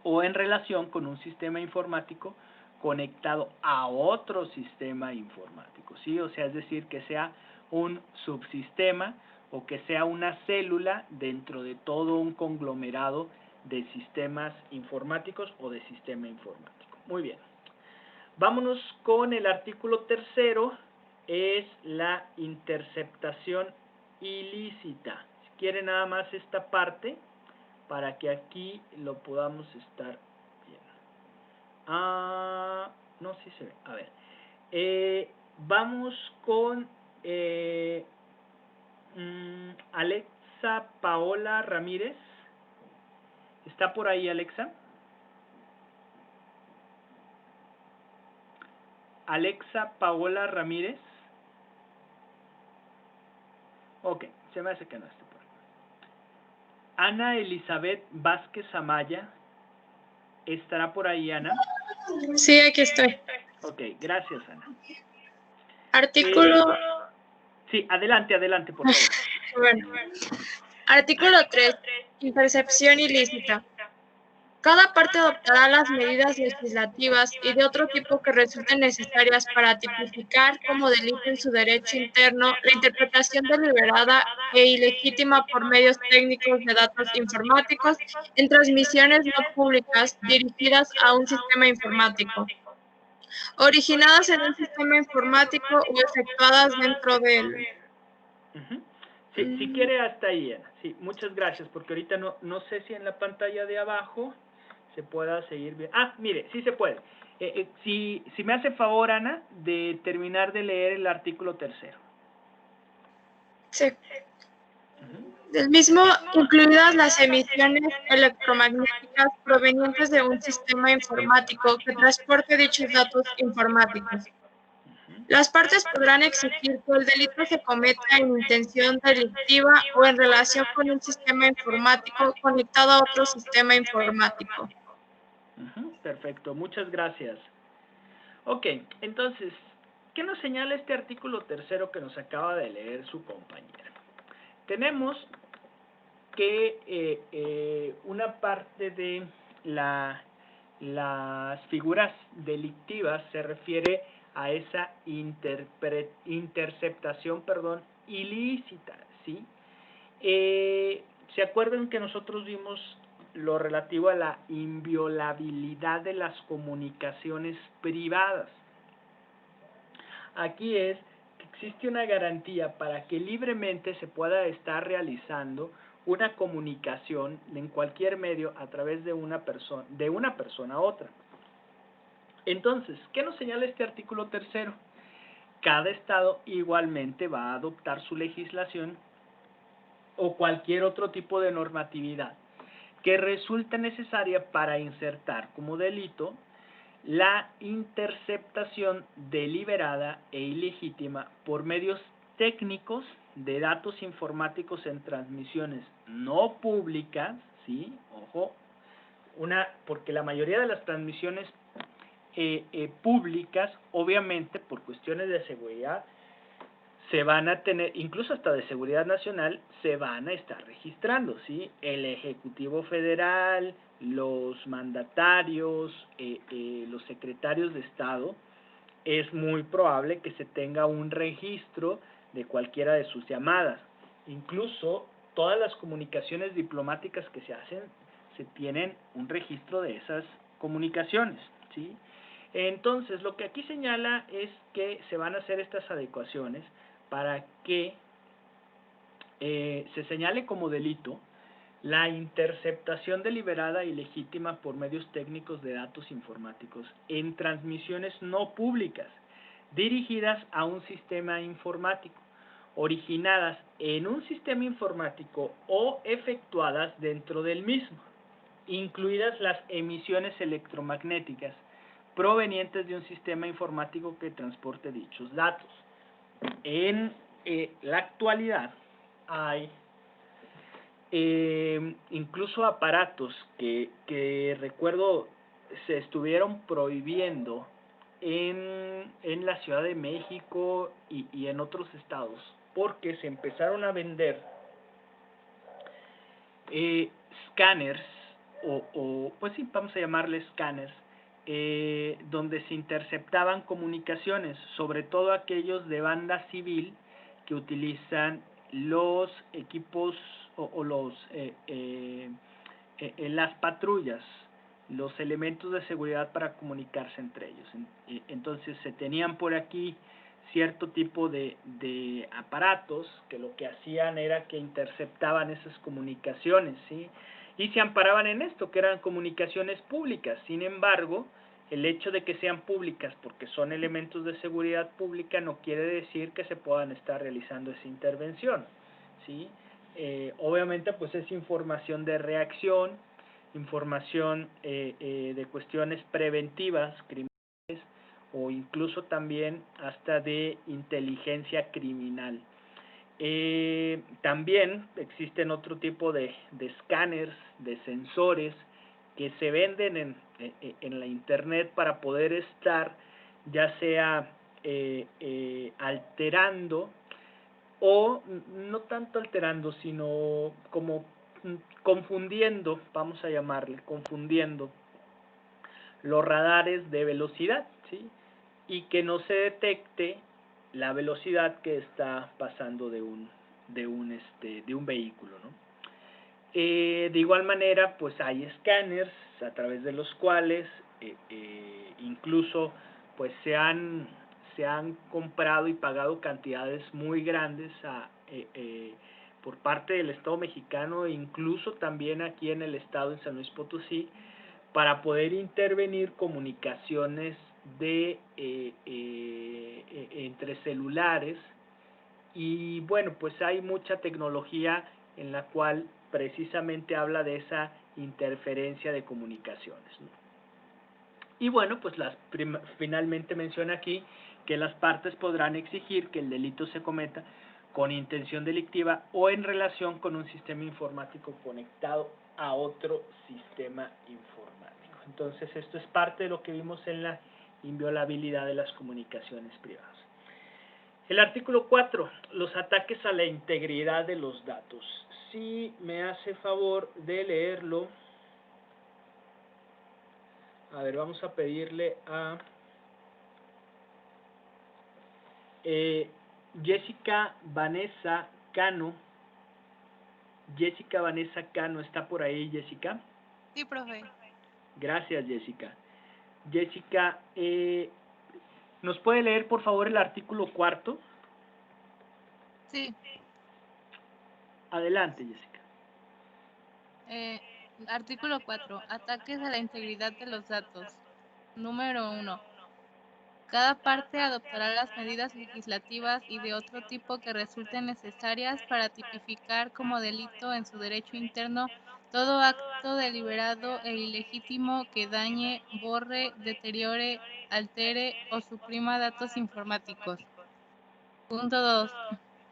o en relación con un sistema informático conectado a otro sistema informático, ¿sí? O sea, es decir, que sea un subsistema o que sea una célula dentro de todo un conglomerado de sistemas informáticos o de sistema informático. Muy bien. Vámonos con el artículo tercero, es la interceptación ilícita. Si quieren nada más esta parte, para que aquí lo podamos estar viendo. No, sí se ve. A ver. Vamos con Alexa Paola Ramírez. ¿Está por ahí, Alexa? Alexa Paola Ramírez. Ok, se me hace que no esté por ahí. Ana Elizabeth Vázquez Amaya. ¿Estará por ahí, Ana?
Sí, aquí estoy.
Ok, gracias, Ana.
Artículo...
Sí, adelante, por favor.
Bueno. Artículo 3. Intercepción ilícita. Cada parte adoptará las medidas legislativas y de otro tipo que resulten necesarias para tipificar como delito en su derecho interno la interpretación deliberada e ilegítima por medios técnicos de datos informáticos en transmisiones no públicas dirigidas a un sistema informático, originadas en un sistema informático o efectuadas dentro de él.
Sí, si quiere hasta ahí, Ana. Sí, muchas gracias, porque ahorita no sé si en la pantalla de abajo se pueda seguir bien. Mire, sí se puede. Si me hace favor, Ana, de terminar de leer el artículo tercero.
Sí. Del mismo, incluidas las emisiones electromagnéticas provenientes de un sistema informático que transporte dichos datos informáticos. Las partes podrán exigir que el delito se cometa en intención delictiva o en relación con un sistema informático conectado a otro sistema informático.
Perfecto, muchas gracias. Ok, entonces, ¿qué nos señala este artículo tercero que nos acaba de leer su compañera? Tenemos que una parte de las figuras delictivas se refiere a esa interceptación ilícita, ¿sí? ¿Se acuerdan que nosotros vimos lo relativo a la inviolabilidad de las comunicaciones privadas? Aquí es que existe una garantía para que libremente se pueda estar realizando una comunicación en cualquier medio a través de una persona a otra. Entonces, ¿qué nos señala este artículo tercero? Cada estado igualmente va a adoptar su legislación o cualquier otro tipo de normatividad que resulte necesaria para insertar como delito la interceptación deliberada e ilegítima por medios técnicos de datos informáticos en transmisiones no públicas, ¿sí? Ojo, porque la mayoría de las transmisiones públicas, obviamente por cuestiones de seguridad, se van a tener, incluso hasta de seguridad nacional, se van a estar registrando, ¿sí? El Ejecutivo Federal, los mandatarios, los secretarios de Estado, es muy probable que se tenga un registro de cualquiera de sus llamadas. Incluso todas las comunicaciones diplomáticas que se hacen, se tienen un registro de esas comunicaciones, ¿sí? Entonces, lo que aquí señala es que se van a hacer estas adecuaciones para que se señale como delito la interceptación deliberada y legítima por medios técnicos de datos informáticos en transmisiones no públicas dirigidas a un sistema informático, originadas en un sistema informático o efectuadas dentro del mismo, incluidas las emisiones electromagnéticas provenientes de un sistema informático que transporte dichos datos. En la actualidad hay incluso aparatos que recuerdo se estuvieron prohibiendo en la Ciudad de México y en otros estados, porque se empezaron a vender escáneres, o pues sí, vamos a llamarle escáneres, donde se interceptaban comunicaciones, sobre todo aquellos de banda civil que utilizan los equipos las patrullas, los elementos de seguridad para comunicarse entre ellos. Entonces se tenían por aquí cierto tipo de aparatos que lo que hacían era que interceptaban esas comunicaciones, ¿sí? Y se amparaban en esto, que eran comunicaciones públicas. Sin embargo, el hecho de que sean públicas porque son elementos de seguridad pública no quiere decir que se puedan estar realizando esa intervención, ¿sí? Obviamente pues es información de reacción, información de cuestiones preventivas, criminales, o incluso también hasta de inteligencia criminal. También existen otro tipo de escáneres, de sensores que se venden en la internet para poder estar ya sea alterando, o no tanto alterando, sino como confundiendo, vamos a llamarle, confundiendo los radares de velocidad, ¿sí? Y que no se detecte la velocidad que está pasando de un vehículo, ¿no? De igual manera, pues hay escáneres a través de los cuales incluso pues se han comprado y pagado cantidades muy grandes por parte del Estado mexicano e incluso también aquí en el Estado, en San Luis Potosí, para poder intervenir comunicaciones entre celulares. Y bueno, pues hay mucha tecnología en la cual precisamente habla de esa interferencia de comunicaciones, ¿no? Y bueno, pues finalmente menciona aquí que las partes podrán exigir que el delito se cometa con intención delictiva o en relación con un sistema informático conectado a otro sistema informático. Entonces esto es parte de lo que vimos en la inviolabilidad de las comunicaciones privadas. El artículo 4, los ataques a la integridad de los datos. Si me hace favor de leerlo. A ver, vamos a pedirle a Jessica Vanessa Cano. Jessica Vanessa Cano, ¿está por ahí, Jessica?
Sí, profe.
Gracias, Jessica. Jessica, ¿nos puede leer, por favor, el artículo 4?
Sí.
Adelante, Jessica.
Artículo 4. Ataques a la integridad de los datos. Número 1. Cada parte adoptará las medidas legislativas y de otro tipo que resulten necesarias para tipificar como delito en su derecho interno todo acto deliberado e ilegítimo que dañe, borre, deteriore, altere o suprima datos informáticos. Punto 2.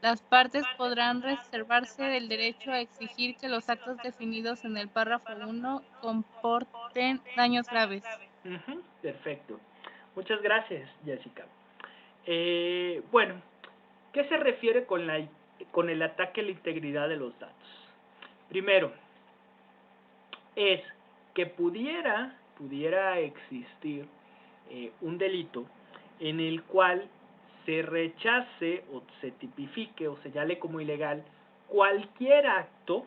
Las partes podrán reservarse el derecho a exigir que los actos definidos en el párrafo 1 comporten daños graves.
Perfecto. Muchas gracias, Jessica. Bueno, ¿Qué se refiere con el ataque a la integridad de los datos? Primero, es que pudiera existir un delito en el cual se rechace o se tipifique o señale como ilegal cualquier acto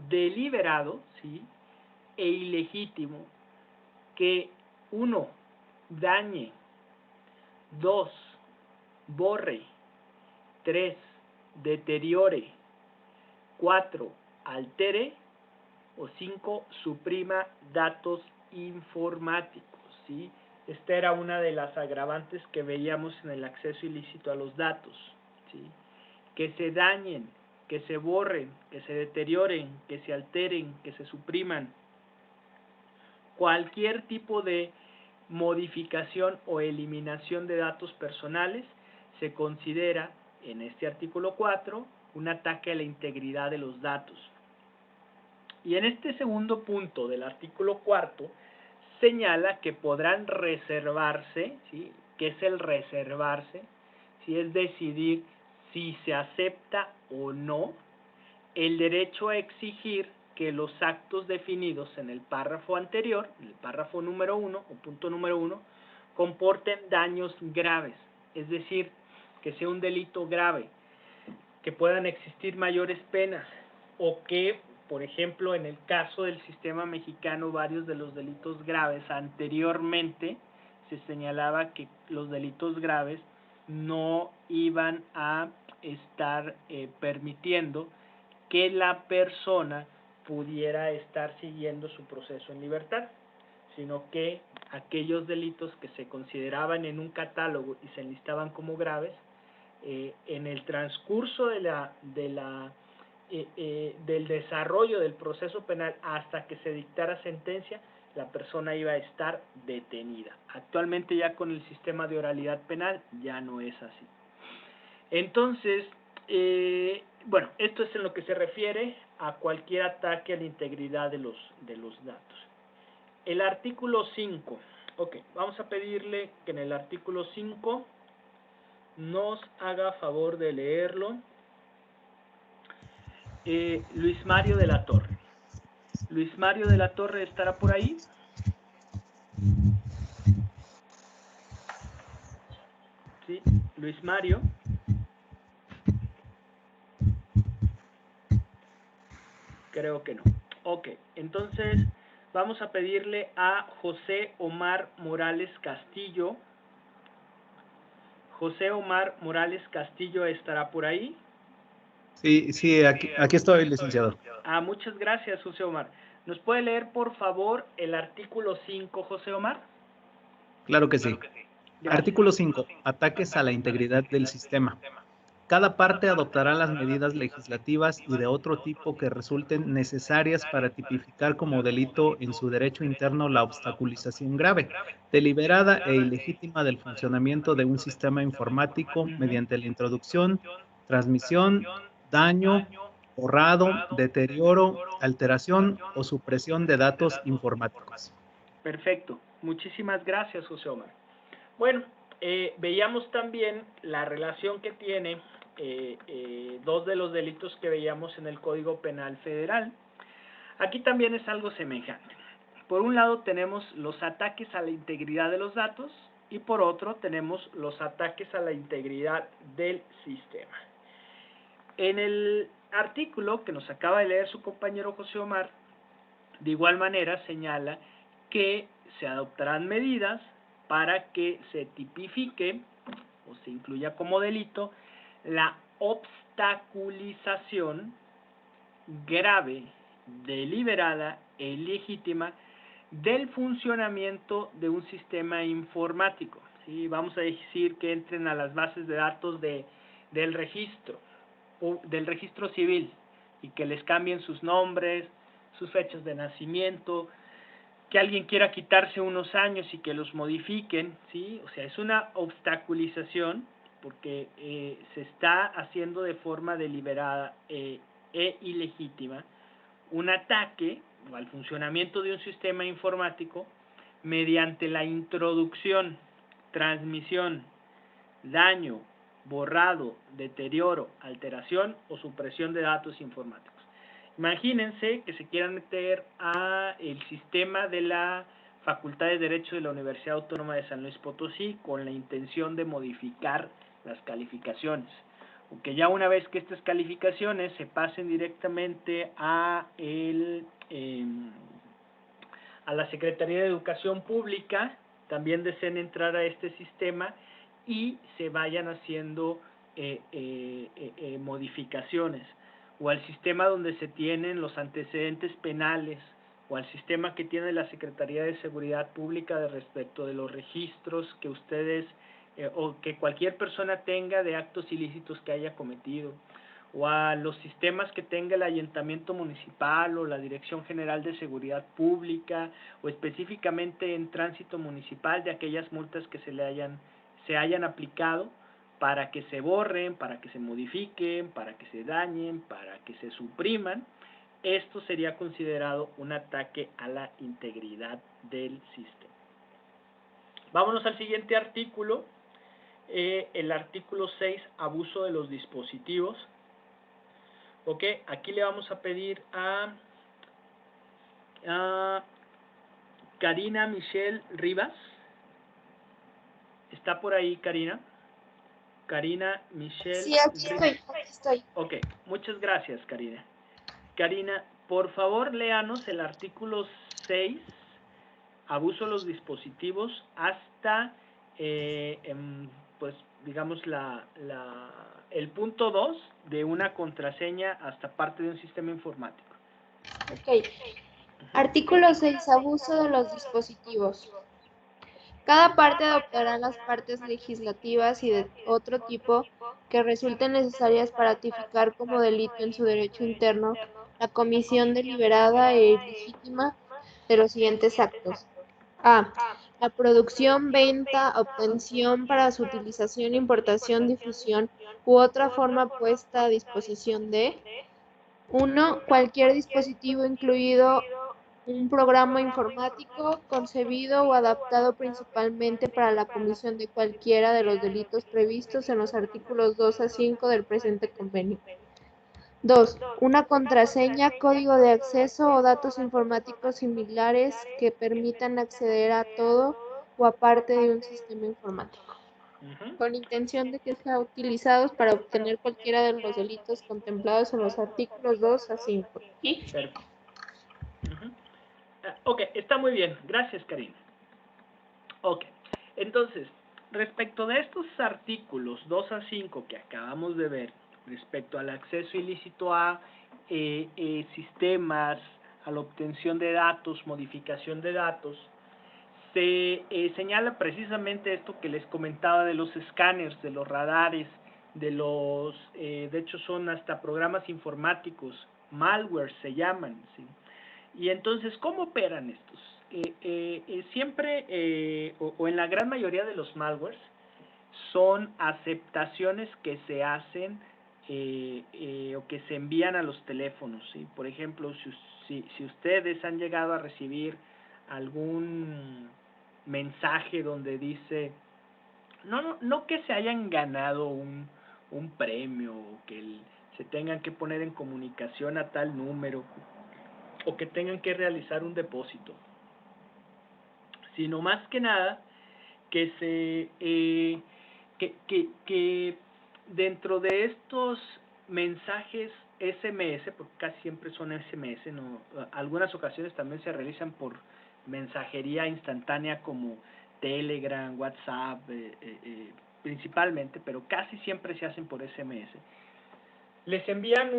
deliberado, ¿sí?, e ilegítimo que 1, dañe, 2, borre, 3, deteriore, 4, altere o 5, suprima datos informáticos, ¿sí? Esta era una de las agravantes que veíamos en el acceso ilícito a los datos, ¿sí? Que se dañen, que se borren, que se deterioren, que se alteren, que se supriman. Cualquier tipo de modificación o eliminación de datos personales se considera, en este artículo 4, un ataque a la integridad de los datos. Y en este segundo punto del artículo 4 señala que podrán reservarse, ¿sí? ¿Qué es el reservarse? ¿Sí? Es decidir si se acepta o no el derecho a exigir que los actos definidos en el párrafo anterior, en el párrafo número 1 o punto número 1, comporten daños graves, es decir, que sea un delito grave, que puedan existir mayores penas o que, por ejemplo, en el caso del sistema mexicano, varios de los delitos graves anteriormente se señalaba que los delitos graves no iban a estar permitiendo que la persona pudiera estar siguiendo su proceso en libertad, sino que aquellos delitos que se consideraban en un catálogo y se enlistaban como graves, en el transcurso del desarrollo del proceso penal hasta que se dictara sentencia, la persona iba a estar detenida. Actualmente ya con el sistema de oralidad penal ya no es así. Entonces, bueno, esto es en lo que se refiere a cualquier ataque a la integridad de los datos. El artículo 5. Ok, vamos a pedirle que en el artículo 5 nos haga favor de leerlo Luis Mario de la Torre. Luis Mario de la Torre estará por ahí. Sí, Luis Mario. Creo que no. Ok, entonces vamos a pedirle a José Omar Morales Castillo. José Omar Morales Castillo estará por ahí.
Sí, aquí estoy, licenciado.
Muchas gracias, José Omar. ¿Nos puede leer, por favor, el artículo 5, José Omar?
Claro que sí.
Gracias.
Artículo 5. Ataques a la integridad del sistema. Cada parte adoptará las medidas legislativas y de otro tipo que resulten necesarias para tipificar como delito en su derecho interno la obstaculización grave, deliberada e ilegítima del funcionamiento de un sistema informático mediante la introducción, transmisión, daño, borrado, deterioro, alteración o supresión de datos informáticos.
Perfecto. Muchísimas gracias, José Omar. Bueno, veíamos también la relación que tiene dos de los delitos que veíamos en el Código Penal Federal. Aquí también es algo semejante. Por un lado tenemos los ataques a la integridad de los datos y por otro tenemos los ataques a la integridad del sistema. En el artículo que nos acaba de leer su compañero José Omar, de igual manera señala que se adoptarán medidas para que se tipifique o se incluya como delito la obstaculización grave, deliberada e ilegítima del funcionamiento de un sistema informático. ¿Sí? Vamos a decir que entren a las bases de datos del registro civil y que les cambien sus nombres, sus fechas de nacimiento, que alguien quiera quitarse unos años y que los modifiquen, ¿sí? O sea, es una obstaculización porque se está haciendo de forma deliberada e ilegítima un ataque al funcionamiento de un sistema informático mediante la introducción, transmisión, daño, borrado, deterioro, alteración o supresión de datos informáticos. Imagínense que se quieran meter a el sistema de la Facultad de Derecho de la Universidad Autónoma de San Luis Potosí con la intención de modificar las calificaciones. Aunque ya una vez que estas calificaciones se pasen directamente a la Secretaría de Educación Pública, también deseen entrar a este sistema y se vayan haciendo modificaciones, o al sistema donde se tienen los antecedentes penales, o al sistema que tiene la Secretaría de Seguridad Pública de respecto de los registros que ustedes o que cualquier persona tenga de actos ilícitos que haya cometido, o a los sistemas que tenga el Ayuntamiento Municipal o la Dirección General de Seguridad Pública, o específicamente en tránsito municipal de aquellas multas que se hayan aplicado, para que se borren, para que se modifiquen, para que se dañen, para que se supriman. Esto sería considerado un ataque a la integridad del sistema. Vámonos al siguiente artículo, el artículo 6, abuso de los dispositivos. Ok, aquí le vamos a pedir a Karina Michelle Rivas. ¿Está por ahí, Karina? Karina Michelle.
Sí, aquí estoy.
Ok, muchas gracias, Karina. Karina, por favor, léanos el artículo 6, abuso de los dispositivos, hasta, pues, digamos, el punto 2 de una contraseña hasta parte de un sistema informático.
Ok. Artículo 6. Abuso de los dispositivos. Cada parte adoptará las partes legislativas y de otro tipo que resulten necesarias para tipificar como delito en su derecho interno la comisión deliberada e ilegítima de los siguientes actos. A. La producción, venta, obtención para su utilización, importación, difusión u otra forma puesta a disposición de 1. Cualquier dispositivo, incluido un programa informático concebido o adaptado principalmente para la comisión de cualquiera de los delitos previstos en los artículos 2 a 5 del presente convenio. 2. Una contraseña, código de acceso o datos informáticos similares que permitan acceder a todo o a parte de un sistema informático, con intención de que sean utilizados para obtener cualquiera de los delitos contemplados en los artículos 2 a 5. ¿Sí?
Perfecto. Ok, está muy bien. Gracias, Karina. Ok, entonces, respecto de estos artículos 2 a 5 que acabamos de ver, respecto al acceso ilícito a sistemas, a la obtención de datos, modificación de datos, se señala precisamente esto que les comentaba de los escáneres, de los radares, de hecho son hasta programas informáticos, malware se llaman, ¿sí? Y entonces, ¿cómo operan estos? Siempre, o en la gran mayoría de los malwares, son aceptaciones que se hacen o que se envían a los teléfonos, ¿sí? Por ejemplo, si ustedes han llegado a recibir algún mensaje donde dice, no que se hayan ganado un premio, o que se tengan que poner en comunicación a tal número, o que tengan que realizar un depósito, sino más que nada que que dentro de estos mensajes SMS, porque casi siempre son SMS, no, algunas ocasiones también se realizan por mensajería instantánea como Telegram, WhatsApp, principalmente, pero casi siempre se hacen por SMS. Les envían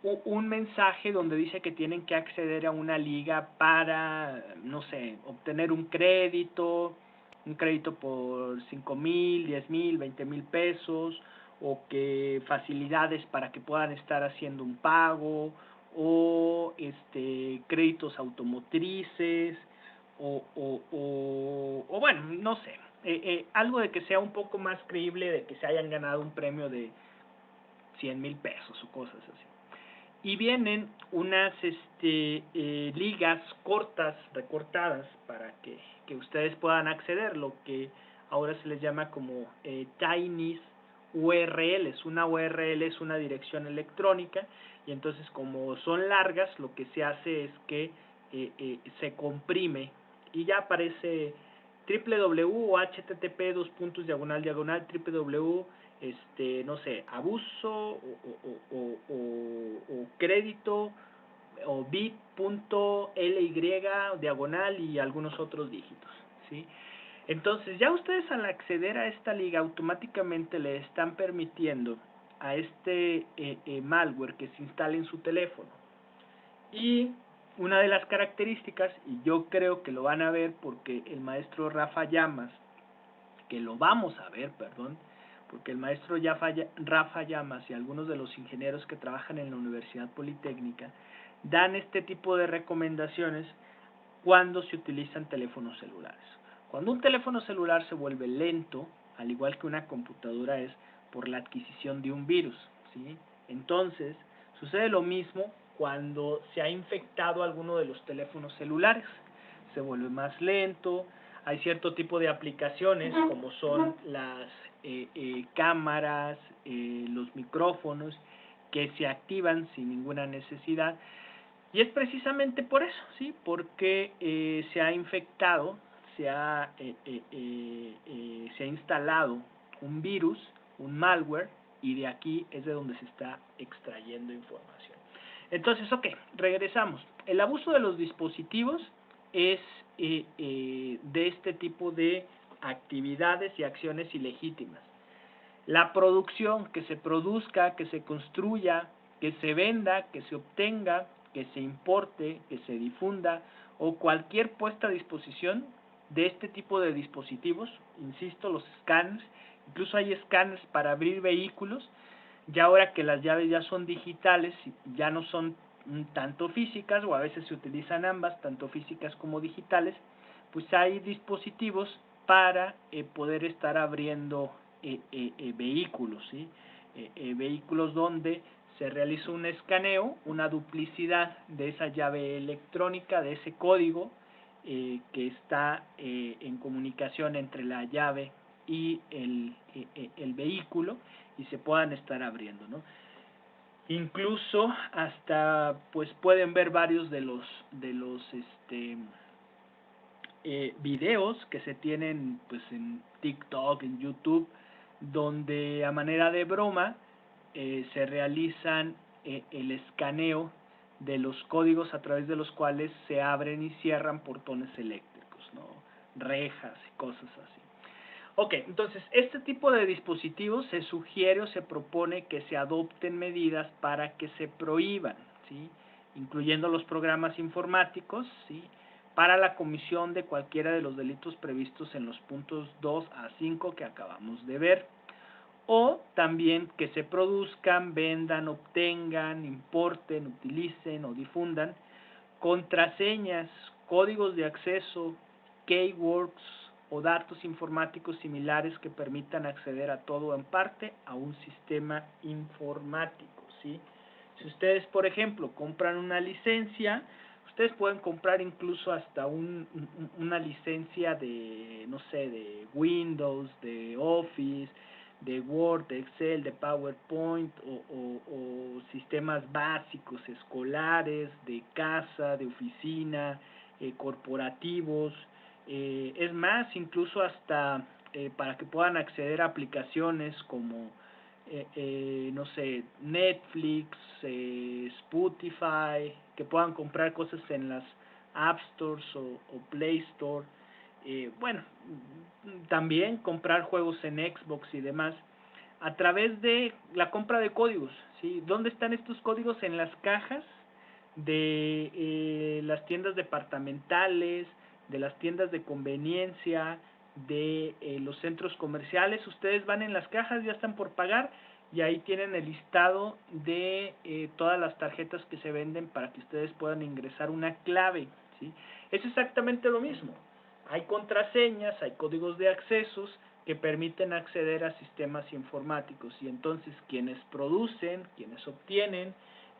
un mensaje donde dice que tienen que acceder a una liga para, no sé, obtener un crédito por 5,000, 10,000, 20,000 pesos, o que facilidades para que puedan estar haciendo un pago, o créditos automotrices, o bueno, no sé, algo de que sea un poco más creíble de que se hayan ganado un premio de 100,000 pesos o cosas así. Y vienen unas ligas cortas, recortadas, para que ustedes puedan acceder, lo que ahora se les llama como tinies URLs. Una URL es una dirección electrónica, y entonces como son largas, lo que se hace es que se comprime y ya aparece www o http www, no sé, abuso o crédito o bit.ly diagonal y algunos otros dígitos, ¿sí? Entonces, ya ustedes al acceder a esta liga automáticamente le están permitiendo a este malware que se instale en su teléfono. Y una de las características, y yo creo que lo van a ver porque el maestro Rafa Llamas, que lo vamos a ver, perdón, porque el maestro Rafa Llamas y algunos de los ingenieros que trabajan en la Universidad Politécnica dan este tipo de recomendaciones cuando se utilizan teléfonos celulares. Cuando un teléfono celular se vuelve lento, al igual que una computadora, es por la adquisición de un virus, ¿sí? Entonces, sucede lo mismo cuando se ha infectado alguno de los teléfonos celulares. Se vuelve más lento, hay cierto tipo de aplicaciones como son las cámaras, los micrófonos, que se activan sin ninguna necesidad. Y es precisamente por eso, ¿sí? Porque se ha infectado, se ha instalado un virus, un malware, y de aquí es de donde se está extrayendo información. Entonces, ok, regresamos. El abuso de los dispositivos es de este tipo de actividades y acciones ilegítimas. La producción, que se produzca, que se construya, que se venda, que se obtenga, que se importe, que se difunda, o cualquier puesta a disposición de este tipo de dispositivos, insisto, los escáneres, incluso hay escáneres para abrir vehículos, ya ahora que las llaves ya son digitales, ya no son tanto físicas, o a veces se utilizan ambas, tanto físicas como digitales, pues hay dispositivos para poder estar abriendo vehículos, ¿sí? Vehículos donde se realiza un escaneo, una duplicidad de esa llave electrónica, de ese código que está en comunicación entre la llave y el vehículo, y se puedan estar abriendo, ¿no? Incluso hasta pues pueden ver varios de los videos que se tienen pues en TikTok, en YouTube, donde a manera de broma se realizan el escaneo de los códigos a través de los cuales se abren y cierran portones eléctricos, ¿no? Rejas y cosas así. Ok, entonces este tipo de dispositivos se sugiere o se propone que se adopten medidas para que se prohíban, ¿sí? Incluyendo los programas informáticos, ¿sí? Para la comisión de cualquiera de los delitos previstos en los puntos 2 a 5 que acabamos de ver, o también que se produzcan, vendan, obtengan, importen, utilicen o difundan contraseñas, códigos de acceso, keywords o datos informáticos similares que permitan acceder a todo o en parte a un sistema informático, ¿sí? Si ustedes, por ejemplo, compran una licencia, ustedes pueden comprar incluso hasta una licencia de, no sé, de Windows, de Office, de Word, de Excel, de PowerPoint o sistemas básicos, escolares, de casa, de oficina, corporativos, es más, incluso hasta para que puedan acceder a aplicaciones como no sé, Netflix, Spotify, que puedan comprar cosas en las App Stores o Play Store, bueno, también comprar juegos en Xbox y demás, a través de la compra de códigos, ¿sí? ¿Dónde están estos códigos? En las cajas de las tiendas departamentales, de las tiendas de conveniencia, de los centros comerciales. Ustedes van en las cajas, ya están por pagar, y ahí tienen el listado de todas las tarjetas que se venden para que ustedes puedan ingresar una clave, ¿sí? Es exactamente lo mismo. Hay contraseñas, hay códigos de accesos que permiten acceder a sistemas informáticos, y entonces quienes producen, quienes obtienen,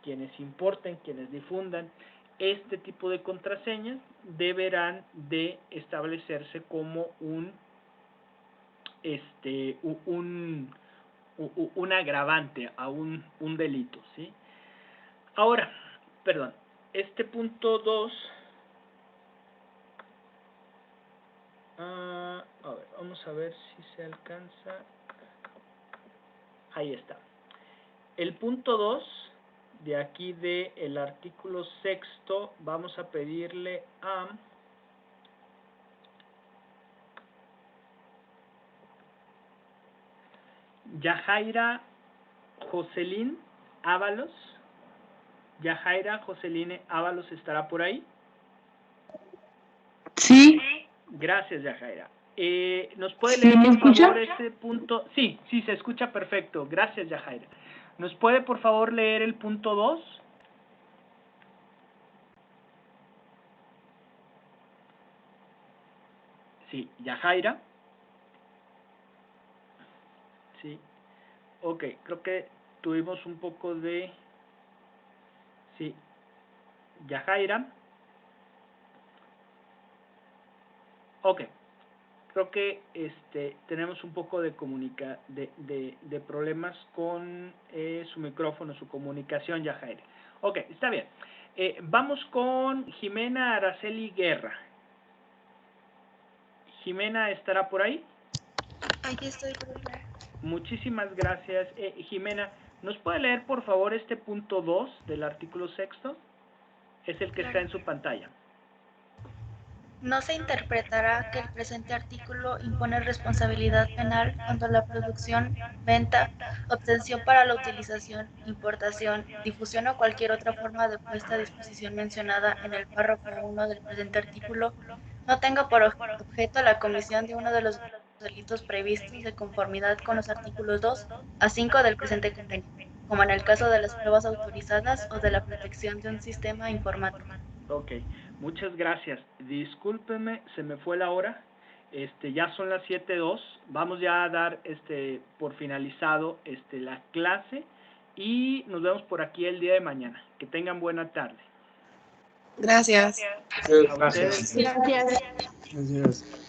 quienes importen, quienes difundan este tipo de contraseñas deberán de establecerse como un agravante a un delito, ¿sí? Ahora, perdón, este punto 2, a ver, vamos a ver si se alcanza. Ahí está. El punto 2 de aquí del artículo 6º, vamos a pedirle a Yajaira Jocelyn Ábalos. Yajaira Jocelyn Ábalos, ¿estará por ahí?
Sí.
Gracias, Yajaira. ¿Nos puede leer, por favor, ese punto? Sí, se escucha perfecto. Gracias, Yajaira. ¿Nos puede, por favor, leer el punto 2? Sí, Yajaira. Sí. Ok, creo que tuvimos un poco de... Sí. Yajaira. Ok. Creo que tenemos un poco de problemas con su micrófono, su comunicación, Yajaira. Ok, está bien. Vamos con Jimena Araceli Guerra. Jimena, ¿estará por ahí?
Aquí estoy, profe.
Muchísimas gracias. Jimena, ¿nos puede leer, por favor, este punto 2 del artículo 6º? Es el que está en su pantalla.
No se interpretará que el presente artículo impone responsabilidad penal cuando la producción, venta, obtención para la utilización, importación, difusión o cualquier otra forma de puesta a disposición mencionada en el párrafo 1 del presente artículo no tenga por objeto la comisión de uno de los delitos previstos de conformidad con los artículos 2 a 5 del presente convenio, como en el caso de las pruebas autorizadas o de la protección de un sistema informático.
Ok, muchas gracias. Discúlpenme, se me fue la hora. Ya son las 7:02. Vamos ya a dar por finalizado la clase y nos vemos por aquí el día de mañana. Que tengan buena tarde.
Gracias.
A ustedes.
Gracias.
Gracias.